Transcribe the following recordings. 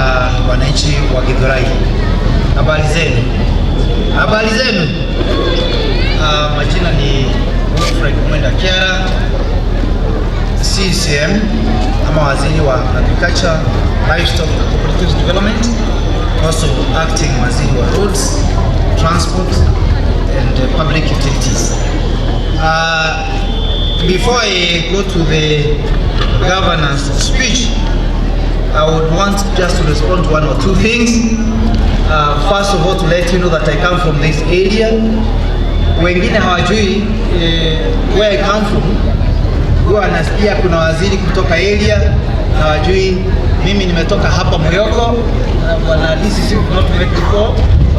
na wananchi wa Githurai. Habari zenu? Habari zenu? Majina ni Hon.Mwenda Kiara, CECM ama waziri wa Agriculture, Livestock and Cooperative Development, also acting waziri wa Roads, Transport and Public Utilities. Before I go to the governor's speech, I would want just to respond to one or two things. First of all, to let you know that I come from this area. Wengine hawajui where I come from. Huwa nasikia kuna waziri kutoka area, hawajui mimi nimetoka hapa Moyoko. This is not met before,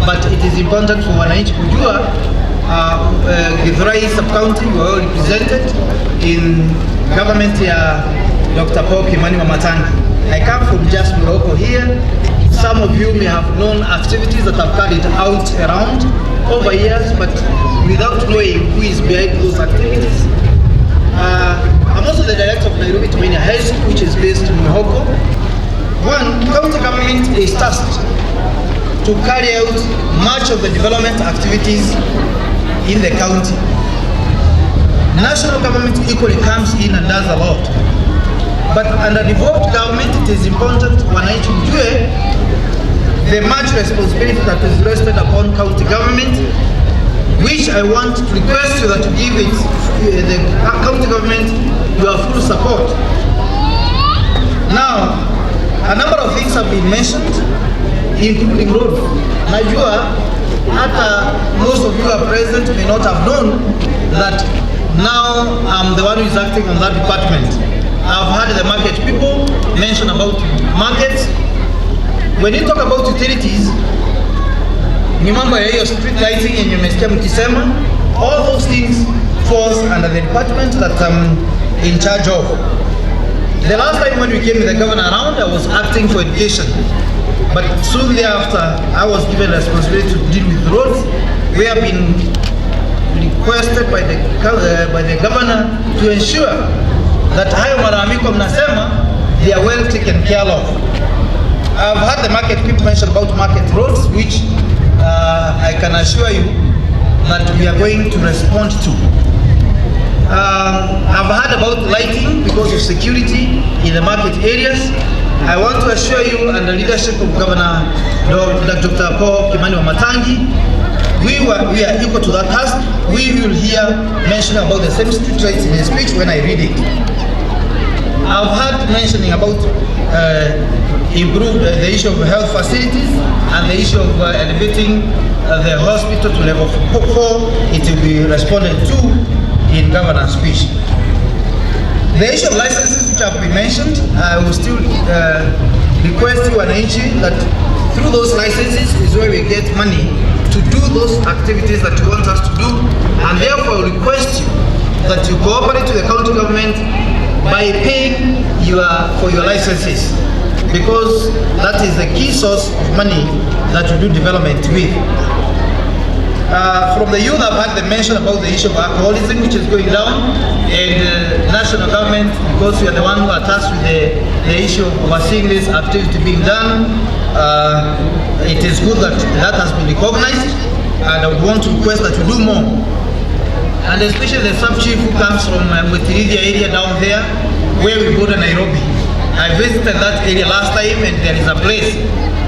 but it is important for wananchi kujua Githurai sub-county were all represented in government ya Dr. Hon.Mwenda. I come from just Morocco here. Some of you may have known activities that have carried out around over years, but without knowing who is behind those activities. I'm also the director of Nairobi Tumenia High School, which is based in Morocco. One, county government is tasked to carry out much of the development activities in the county. National government equally comes in and does a lot. But under devolved government, it is important wananchi mjue the much responsibility that is rested upon county government, which I want to request you that you give the county government your full support. Now, a number of things have been mentioned, including roads. Najua, hata most of you are present may not have known that now I'm the one who is acting on that department. I've heard the market people mention about markets. When you talk about utilities, ni mambo ya hiyo street lighting yenye mmesikia mkisema, all those things falls under the department that I'm in charge of. The last time when we came with the governor around, I was acting for education. But soon thereafter, I was given the responsibility to deal with roads. We have been requested by the governor to ensure that hayo malalamiko mnasema, they are well taken care of. I've heard the market people mention about market roads, which I can assure you that we are going to respond to. I've heard about lighting because of security in the market areas. I want to assure you, under leadership of Governor Dr. Hon.Mwenda, we are equal to that task. We will hear mention about the same street lights in the speech when I read it. I've heard mentioning about improve the issue of health facilities and the issue of elevating the hospital to level 4. It will be responded to in governor's speech. The issue of licenses which have been mentioned, I will still request you wananchi that through those licenses is where we get money to do those activities that you want us to do, and therefore I request you that you cooperate with the county government by paying for your licenses, because that is the key source of money that you do development with. From the youth, I've had the mention about the issue of alcoholism, which is going down, and national government, because we are the one who are tasked with the issue of overseeing this activity being done. It is good that that has been recognized, and I would want to request that you do more. And especially the sub-chief who comes from Mutiridia area down there, where we go to Nairobi. I visited that area last time, and there is a place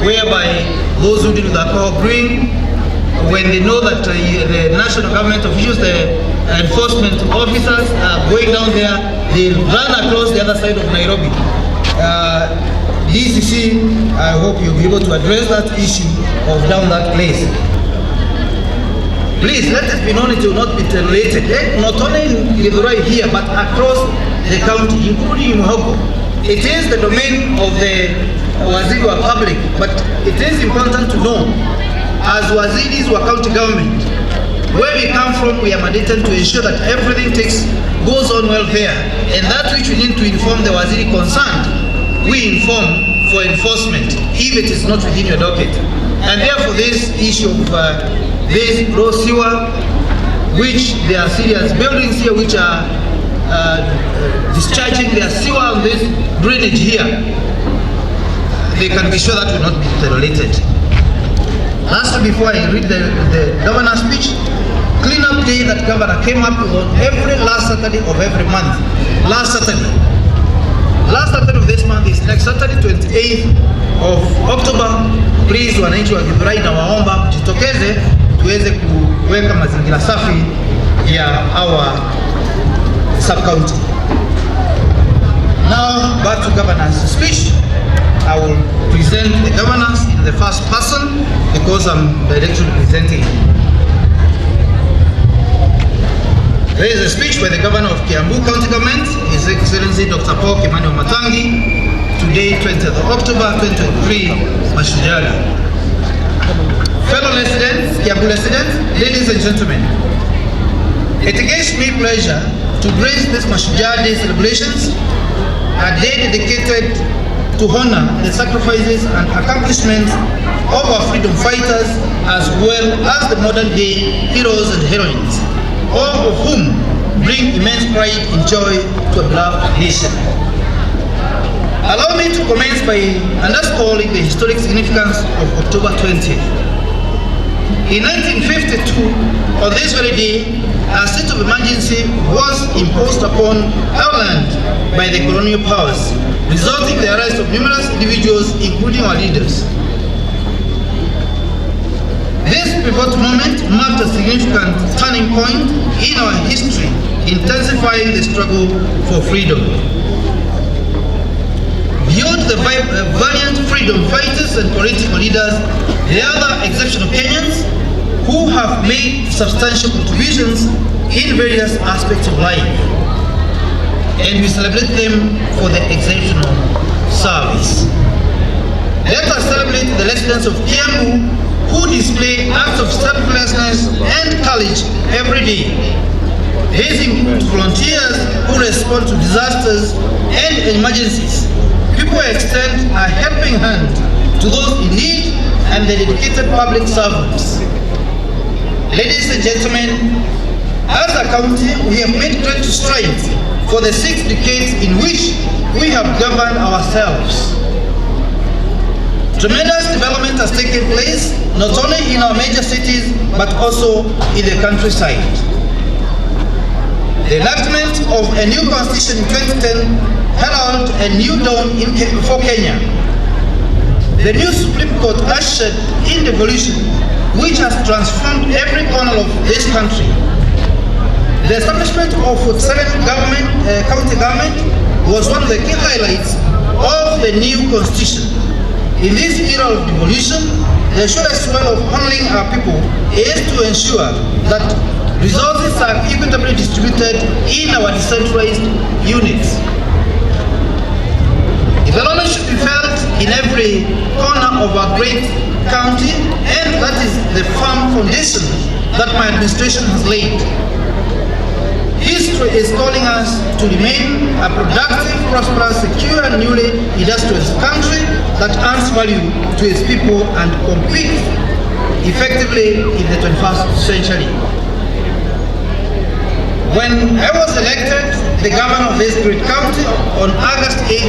whereby those who deal with alcohol brewing, when they know that the national government officials, the enforcement officers are going down there, they run across the other side of Nairobi. DCC, I hope you'll be able to address that issue of down that place. Please, let it be known it will not be tolerated, not only in Githurai here, but across the county, including in Morocco. It is the domain of the Waziri wa Public, but it is important to know, as Waziris wa county government, where we come from, we are mandated to ensure that everything goes on well there, and that which we need to inform the Waziri concerned, we inform for enforcement, if it is not within your docket. And therefore this issue of this raw sewer, which there are serious buildings here which are discharging their sewer on this drainage here. they can be sure that will not be deteriorated. Lastly, before I read the governor's speech, cleanup day that governor came up with on every last Saturday of every month. Last Saturday of this month is next Saturday, 28th of October. Please, wananchi wa Githurai na waomba mjitokeze tuweze kuweka mazingira safi ya our sub-county. Now, back to governor's speech. I will present the governors in the first person because I'm directly presenting. There is a speech by the governor of Kiambu County Government, His Excellency Dr. Paul Kimani Wamatangi, today 20th of October 2023, Mashujaa Day. Fellow residents, Kiambu residents, ladies and gentlemen, it gives me pleasure to grace this Mashujaa Day celebrations, a day dedicated to honor the sacrifices and accomplishments of our freedom fighters as well as the modern day heroes and heroines, all of whom bring immense pride and joy to a beloved nation. Allow me to commence by underscoring the historic significance of October 20th. In 1952, on this very day, a state of emergency was imposed upon our land by the colonial powers, resulting in the arrest of numerous individuals, including our leaders. This pivotal moment marked a significant turning point in our history, intensifying the struggle for freedom. Beyond the valiant freedom fighters and political leaders, there are other exceptional Kenyans who have made substantial contributions in various aspects of life, and we celebrate them for their exceptional service. Let us celebrate the residents of Kiambu who display acts of selflessness and courage every day. These include volunteers who respond to disasters and emergencies, people who extend a helping hand to those in need, and the dedicated public servants. Ladies and gentlemen, as a county, we have made great strides for the 6 decades in which we have governed ourselves. Tremendous development has taken place, not only in our major cities, but also in the countryside. The enactment of a new constitution in 2010 heralded a new dawn for Kenya. The new Supreme Court ushered in devolution, which has transformed every corner of this country. The establishment of 47 county government was one of the key highlights of the new constitution. In this era of devolution, the surest way of honoring our people is to ensure that resources are equitably distributed in our decentralized units. Development should be felt in every corner of our great county, and that is the firm foundation that my administration has laid. History is calling us to remain a productive, prosperous, secure, and newly industrious country that adds value to its people and competes effectively in the 21st century. When I was elected the governor of this great county on August 8,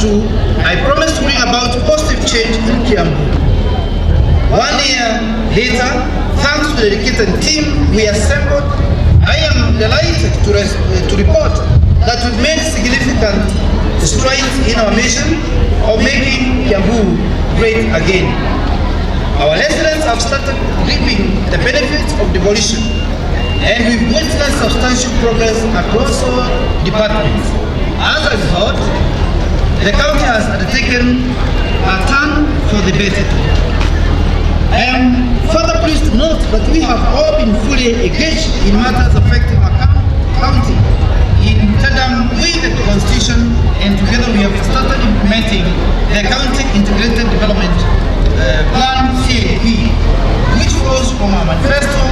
2022, I promised to bring about positive change in Kiambu. 1 year later, thanks to the dedicated team we assembled, I am delighted to report that we've made significant strides in our mission of making Kiambu great again. Our residents have started reaping the benefits of devolution, and we've witnessed substantial progress across all departments. As a result, the county has undertaken a turn for the better. I am further pleased to note that we have all been fully engaged in matters affecting our county in tandem with the Constitution, and together we have started implementing the County Integrated Development Plan CECM, which flows from our manifesto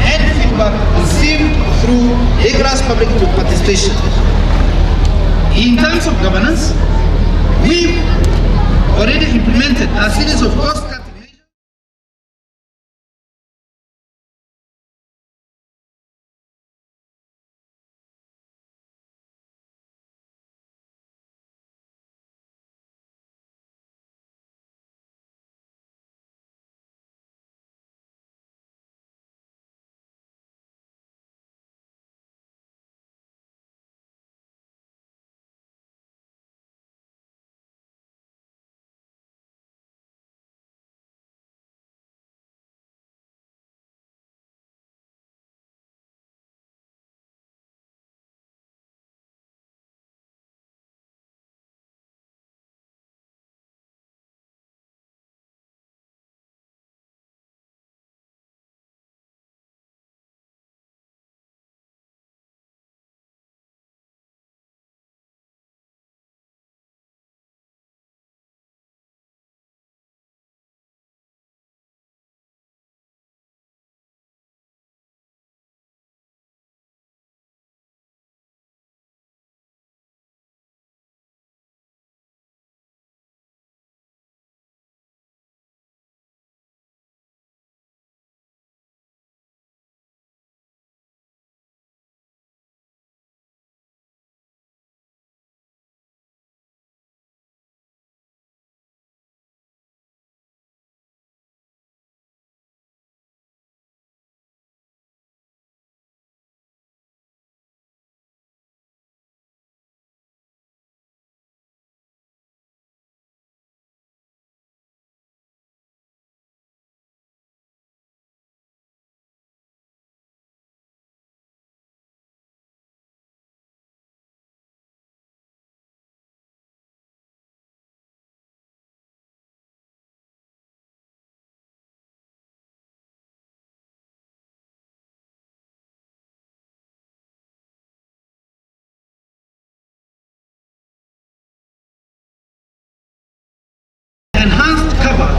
and feedback received through rigorous public participation. In terms of governance, we've already implemented a series of cost